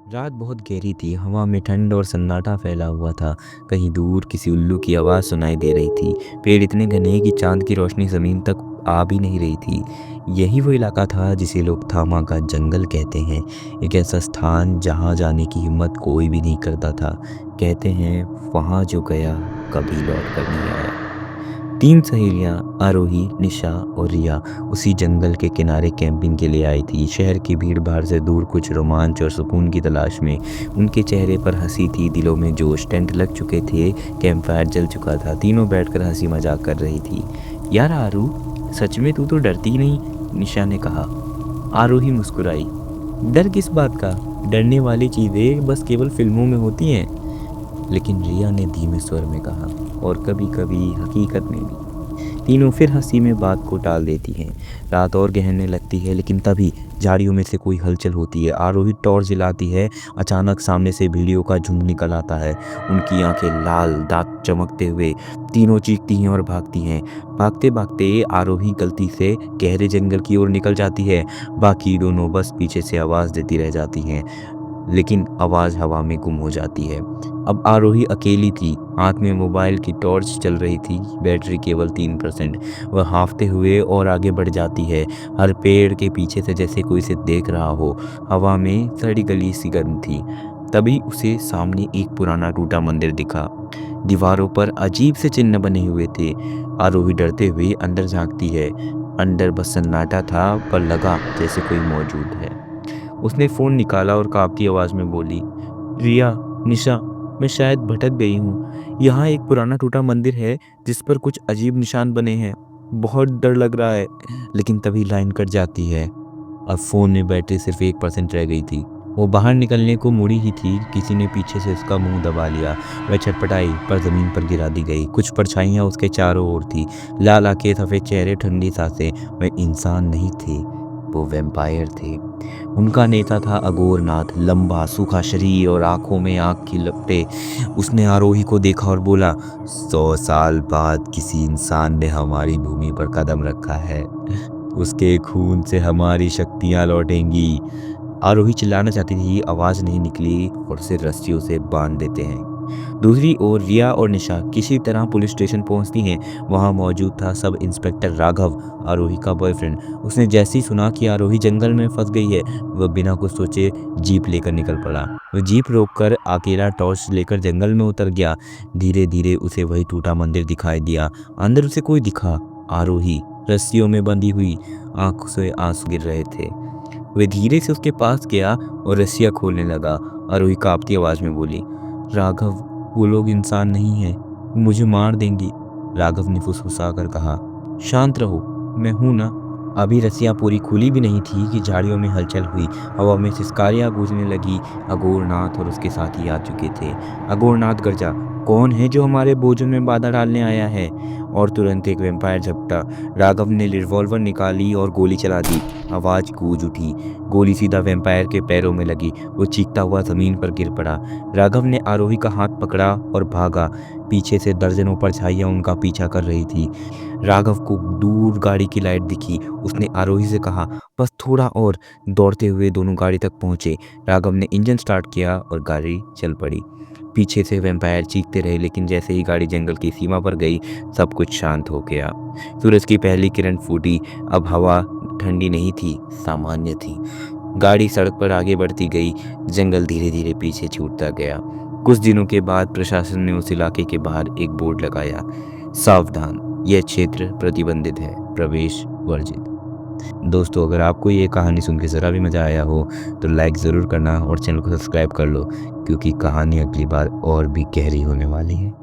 रात बहुत गहरी थी। हवा में ठंड और सन्नाटा फैला हुआ था। कहीं दूर किसी उल्लू की आवाज़ सुनाई दे रही थी। पेड़ इतने घने कि चांद की रोशनी ज़मीन तक आ भी नहीं रही थी। यही वो इलाका था जिसे लोग थामा का जंगल कहते हैं। एक ऐसा स्थान जहाँ जाने की हिम्मत कोई भी नहीं करता था। कहते हैं वहाँ जो गया कभी लौट कर नहीं आया। तीन सहेलियां आरोही, निशा और रिया उसी जंगल के किनारे कैंपिंग के लिए आई थी। शहर की भीड़ भाड़ से दूर कुछ रोमांच और सुकून की तलाश में। उनके चेहरे पर हंसी थी, दिलों में जोश। टेंट लग चुके थे, कैंप फायर जल चुका था। तीनों बैठकर हंसी मजाक कर रही थी। यार आरू, सच में तू तो डरती ही नहीं, निशा ने कहा। आरोही मुस्कुराई। डर किस बात का? डरने वाली चीज़ें बस केवल फिल्मों में होती हैं। लेकिन रिया ने धीमे स्वर में कहा, और कभी कभी हकीकत में भी। तीनों फिर हंसी में बात को टाल देती हैं। रात और गहरने लगती है, लेकिन तभी झाड़ियों में से कोई हलचल होती है। आरोही टॉर्च जलाती है। अचानक सामने से भेड़ियों का झुंड निकल आता है। उनकी आंखें लाल, दांत चमकते हुए। तीनों चीखती हैं और भागती हैं। भागते भागते आरोही गलती से गहरे जंगल की ओर निकल जाती है। बाकी दोनों बस पीछे से आवाज़ देती रह जाती हैं, लेकिन आवाज़ हवा में गुम हो जाती है। अब आरोही अकेली थी। हाथ में मोबाइल की टॉर्च चल रही थी, बैटरी केवल 3%। वह हाँफते हुए और आगे बढ़ जाती है, हर पेड़ के पीछे से जैसे कोई इसे देख रहा हो। हवा में सड़ी गली सी गर्म थी। तभी उसे सामने एक पुराना टूटा मंदिर दिखा। दीवारों पर अजीब से चिन्ह बने हुए थे। आरोही डरते हुए अंदर झांकती है। अंदर बस सन्नाटा था, पर लगा जैसे कोई मौजूद है। उसने फ़ोन निकाला और काँपती आवाज़ में बोली, रिया, निशा, मैं शायद भटक गई हूँ। यहाँ एक पुराना टूटा मंदिर है जिस पर कुछ अजीब निशान बने हैं। बहुत डर लग रहा है। लेकिन तभी लाइन कट जाती है। अब फ़ोन में बैटरी सिर्फ 1% रह गई थी। वो बाहर निकलने को मुड़ी ही थी, किसी ने पीछे से उसका मुंह दबा लिया। वह छटपटाई, पर ज़मीन पर गिरा दी गई। कुछ परछाइयाँ उसके चारों ओर थी, लाल आंखें, सफ़ेद चेहरे, ठंडी सांसें। वह इंसान नहीं थे, वो वैम्पायर थे। उनका नेता था अघोरनाथ, लंबा सूखा शरीर और आंखों में आग की लपटें। उसने आरोही को देखा और बोला, 100 साल बाद किसी इंसान ने हमारी भूमि पर कदम रखा है। उसके खून से हमारी शक्तियाँ लौटेंगी। आरोही चिल्लाना चाहती थी, आवाज़ नहीं निकली और उसे रस्सियों से बांध देते हैं। दूसरी ओर रिया और निशा किसी तरह पुलिस स्टेशन पहुंचती हैं। वहां मौजूद था सब इंस्पेक्टर राघव, आरोही का बॉयफ्रेंड। उसने जैसे ही सुना कि आरोही जंगल में फंस गई है, वह बिना कुछ सोचे जीप लेकर निकल पड़ा। वह जीप रोककर अकेला टॉर्च लेकर जंगल में उतर गया। धीरे धीरे उसे वही टूटा मंदिर दिखाई दिया। अंदर उसे कोई दिखा, आरोही रस्सियों में बंधी हुई, आंखों से आंसू गिर रहे थे। वह धीरे से उसके पास गया और रस्सियाँ खोलने लगा। आरोही कांपती आवाज में बोली, राघव, वो लोग इंसान नहीं हैं, वो मुझे मार देंगी। राघव ने फुसफुसाकर कहा, शांत रहो, मैं हूं ना। अभी रस्सियाँ पूरी खुली भी नहीं थी कि झाड़ियों में हलचल हुई। हवा में सिसकारियाँ गूंजने लगी। अघोरनाथ और उसके साथी आ चुके थे। अघोरनाथ गरजा, कौन है जो हमारे भोजन में बाधा डालने आया है? और तुरंत एक वैम्पायर झपटा। राघव ने रिवॉल्वर निकाली और गोली चला दी। आवाज गूंज उठी। गोली सीधा वैम्पायर के पैरों में लगी। वो चीखता हुआ जमीन पर गिर पड़ा। राघव ने आरोही का हाथ पकड़ा और भागा। पीछे से दर्जनों परछाइयां उनका पीछा कर रही थी। राघव को दूर गाड़ी की लाइट दिखी। उसने आरोही से कहा, बस थोड़ा और। दौड़ते हुए दोनों गाड़ी तक पहुंचे। राघव ने इंजन स्टार्ट किया और गाड़ी चल पड़ी। पीछे से वैम्पायर चीखते रहे, लेकिन जैसे ही गाड़ी जंगल की सीमा पर गई, सब कुछ शांत हो गया। सूरज की पहली किरण फूटी। अब हवा ठंडी नहीं थी, सामान्य थी। गाड़ी सड़क पर आगे बढ़ती गई। जंगल धीरे धीरे पीछे छूटता गया। कुछ दिनों के बाद प्रशासन ने उस इलाके के बाहर एक बोर्ड लगाया, सावधान, यह क्षेत्र प्रतिबंधित है, प्रवेश वर्जित। दोस्तों, अगर आपको ये कहानी सुन के ज़रा भी मज़ा आया हो तो लाइक ज़रूर करना और चैनल को सब्सक्राइब कर लो, क्योंकि कहानी अगली बार और भी गहरी होने वाली है।